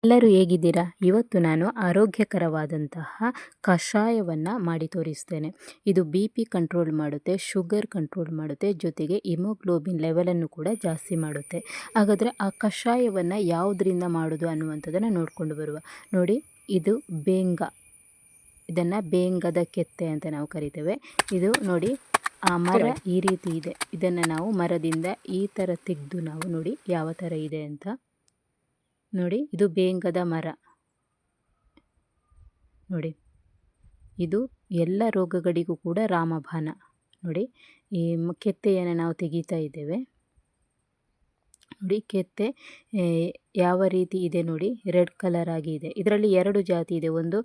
ಎಲ್ಲರೂ ಹೇಗಿದ್ದೀರಾ? ಇವತ್ತು ನಾನು ಆರೋಗ್ಯಕರವಾದಂತಹ ಕಷಾಯವನ್ನು ಮಾಡಿ ತೋರಿಸ್ತೇನೆ. ಇದು BP ಕಂಟ್ರೋಲ್ ಮಾಡುತ್ತೆ, ಶುಗರ್ ಕಂಟ್ರೋಲ್ ಮಾಡುತ್ತೆ, ಜೊತೆಗೆ ಹಿಮೋಗ್ಲೋಬಿನ್ ಲೆವೆಲನ್ನು ಕೂಡ ಜಾಸ್ತಿ ಮಾಡುತ್ತೆ. ಹಾಗಾದರೆ ಆ ಕಷಾಯವನ್ನು ಯಾವುದರಿಂದ ಮಾಡೋದು ಅನ್ನುವಂಥದ್ದನ್ನು ನೋಡಿಕೊಂಡು ಬರುವ. ನೋಡಿ, ಇದು ಬೇಂಗ. ಇದನ್ನು ಬೇಂಗದ ಕೆತ್ತೆ ಅಂತ ನಾವು ಕರಿತೇವೆ. ಇದು ನೋಡಿ, ಆ ಮರ ಈ ರೀತಿ ಇದೆ. ಇದನ್ನು ನಾವು ಮರದಿಂದ ಈ ಥರ ತೆಗೆದು ನಾವು ನೋಡಿ ಯಾವ ಥರ ಇದೆ ಅಂತ ನೋಡಿ. ಇದು ಬೇಂಗದ ಮರ ನೋಡಿ. ಇದು ಎಲ್ಲ ರೋಗಗಳಿಗೂ ಕೂಡ ರಾಮಬಾಣ ನೋಡಿ. ಈ ಕೆತ್ತೆಯನ್ನು ನಾವು ತೆಗಿತಾ ಇದ್ದೇವೆ ನೋಡಿ. ಕೆತ್ತೆ ಯಾವ ರೀತಿ ಇದೆ ನೋಡಿ, ರೆಡ್ ಕಲರ್ ಆಗಿ ಇದೆ. ಇದರಲ್ಲಿ ಎರಡು ಜಾತಿ ಇದೆ, ಒಂದು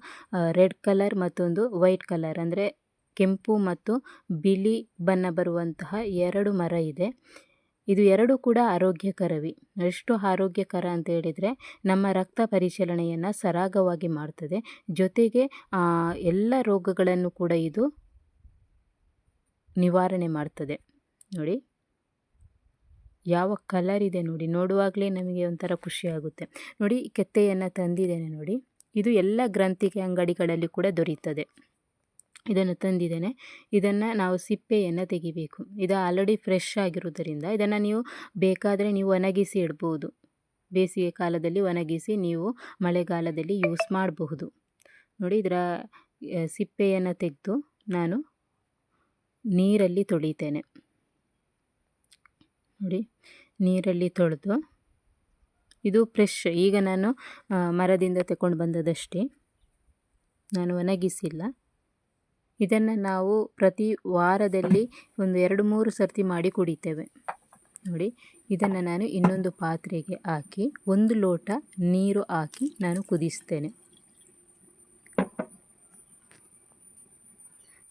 ರೆಡ್ ಕಲರ್ ಮತ್ತೊಂದು ವೈಟ್ ಕಲರ್, ಅಂದರೆ ಕೆಂಪು ಮತ್ತು ಬಿಳಿ ಬಣ್ಣ ಬರುವಂತಹ ಎರಡು ಮರ ಇದೆ. ಇದು ಎರಡೂ ಕೂಡ ಆರೋಗ್ಯಕರವೇ. ಎಷ್ಟು ಆರೋಗ್ಯಕರ ಅಂತ ಹೇಳಿದರೆ, ನಮ್ಮ ರಕ್ತ ಪರಿಚಲನೆಯನ್ನು ಸರಾಗವಾಗಿ ಮಾಡ್ತದೆ, ಜೊತೆಗೆ ಎಲ್ಲ ರೋಗಗಳನ್ನು ಕೂಡ ಇದು ನಿವಾರಣೆ ಮಾಡ್ತದೆ ನೋಡಿ. ಯಾವ ಕಲರ್ ಇದೆ ನೋಡಿ, ನೋಡುವಾಗಲೇ ನಮಗೆ ಒಂಥರ ಖುಷಿಯಾಗುತ್ತೆ ನೋಡಿ. ಕೆತ್ತೆಯನ್ನು ತಂದಿದ್ದೇನೆ ನೋಡಿ. ಇದು ಎಲ್ಲ ಗ್ರಂಥಿಗೆ ಅಂಗಡಿಗಳಲ್ಲಿ ಕೂಡ ದೊರೆಯುತ್ತದೆ. ಇದನ್ನು ತಂದಿದ್ದೇನೆ. ಇದನ್ನು ನಾವು ಸಿಪ್ಪೆಯನ್ನು ತೆಗಿಬೇಕು. ಇದು ಆಲ್ರೆಡಿ ಫ್ರೆಶ್ ಆಗಿರುವುದರಿಂದ ಇದನ್ನು ನೀವು ಬೇಕಾದರೆ ನೀವು ಒಣಗಿಸಿ ಇಡ್ಬೋದು. ಬೇಸಿಗೆ ಕಾಲದಲ್ಲಿ ಒಣಗಿಸಿ ನೀವು ಮಳೆಗಾಲದಲ್ಲಿ ಯೂಸ್ ಮಾಡಬಹುದು ನೋಡಿ. ಇದರ ಸಿಪ್ಪೆಯನ್ನು ತೆಗೆದು ನಾನು ನೀರಲ್ಲಿ ತೊಳಿತೇನೆ ನೋಡಿ. ನೀರಲ್ಲಿ ತೊಳೆದು, ಇದು ಫ್ರೆಶ್, ಈಗ ನಾನು ಮರದಿಂದ ತಗೊಂಡು ಬಂದದಷ್ಟೇ, ನಾನು ಒಣಗಿಸಿಲ್ಲ. ಇದನ್ನು ನಾವು ಪ್ರತಿ ವಾರದಲ್ಲಿ ಒಂದು 2-3 ಸರ್ತಿ ಮಾಡಿ ಕುಡಿತೇವೆ ನೋಡಿ. ಇದನ್ನು ನಾನು ಇನ್ನೊಂದು ಪಾತ್ರೆಗೆ ಹಾಕಿ 1 ಲೋಟ ನೀರು ಹಾಕಿ ನಾನು ಕುದಿಸ್ತೇನೆ.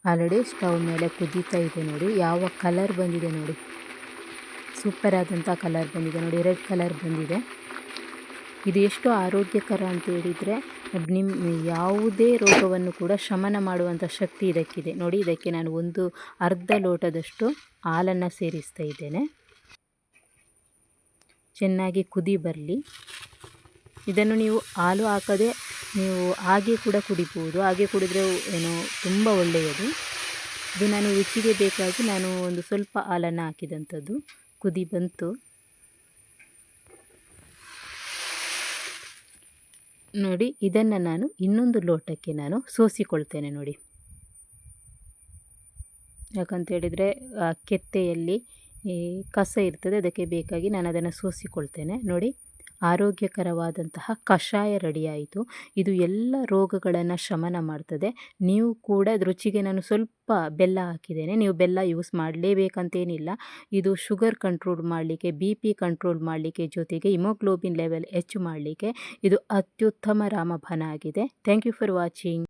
ಆಲ್ರೆಡಿ ಸ್ಟವ್ ಮೇಲೆ ಕುದೀತಾ ಇದೆ ನೋಡಿ. ಯಾವ ಕಲರ್ ಬಂದಿದೆ ನೋಡಿ, ಸೂಪರ್ ಆದಂಥ ಕಲರ್ ಬಂದಿದೆ ನೋಡಿ, ರೆಡ್ ಕಲರ್ ಬಂದಿದೆ. ಇದು ಎಷ್ಟು ಆರೋಗ್ಯಕರ ಅಂತ ಹೇಳಿದರೆ, ನಿಮ್ಮ ಯಾವುದೇ ರೋಗವನ್ನು ಕೂಡ ಶಮನ ಮಾಡುವಂಥ ಶಕ್ತಿ ಇದಕ್ಕಿದೆ ನೋಡಿ. ಇದಕ್ಕೆ ನಾನು ಒಂದು ಅರ್ಧ ಲೋಟದಷ್ಟು ಹಾಲನ್ನು ಸೇರಿಸ್ತಾ ಇದ್ದೇನೆ. ಚೆನ್ನಾಗಿ ಕುದಿ ಬರಲಿ. ಇದನ್ನು ನೀವು ಹಾಲು ಹಾಕದೆ ನೀವು ಹಾಗೆ ಕೂಡ ಕುಡಿಬೋದು. ಹಾಗೆ ಕುಡಿದರೆ ಏನೋ ತುಂಬ ಒಳ್ಳೆಯದು. ಇದು ನಾನು ರುಚಿಗೆ ಬೇಕಾಗಿ ನಾನು ಒಂದು ಸ್ವಲ್ಪ ಹಾಲನ್ನು ಹಾಕಿದಂಥದ್ದು. ಕುದಿ ಬಂತು ನೋಡಿ. ಇದನ್ನು ನಾನು ಇನ್ನೊಂದು ಲೋಟಕ್ಕೆ ನಾನು ಸೋಸಿಕೊಳ್ತೇನೆ ನೋಡಿ. ಯಾಕಂತ ಹೇಳಿದರೆ ಕೆತ್ತೆಯಲ್ಲಿ ಈ ಕಸ ಇರ್ತದೆ, ಅದಕ್ಕೆ ಬೇಕಾಗಿ ನಾನು ಅದನ್ನು ಸೋಸಿಕೊಳ್ತೇನೆ ನೋಡಿ. ಆರೋಗ್ಯಕರವಾದಂತಹ ಕಷಾಯ ರೆಡಿಯಾಯಿತು. ಇದು ಎಲ್ಲ ರೋಗಗಳನ್ನು ಶಮನ ಮಾಡ್ತದೆ. ನೀವು ಕೂಡ ರುಚಿಗೆ ನಾನು ಸ್ವಲ್ಪ ಬೆಲ್ಲ ಹಾಕಿದ್ದೇನೆ. ನೀವು ಬೆಲ್ಲ ಯೂಸ್ ಮಾಡಲೇಬೇಕಂತೇನಿಲ್ಲ. ಇದು ಶುಗರ್ ಕಂಟ್ರೋಲ್ ಮಾಡಲಿಕ್ಕೆ, BP ಕಂಟ್ರೋಲ್ ಮಾಡಲಿಕ್ಕೆ, ಜೊತೆಗೆ ಹಿಮೋಗ್ಲೋಬಿನ್ ಲೆವೆಲ್ ಹೆಚ್ಚು ಮಾಡಲಿಕ್ಕೆ ಇದು ಅತ್ಯುತ್ತಮ ರಾಮಬಾಣ ಆಗಿದೆ. Thank you for watching.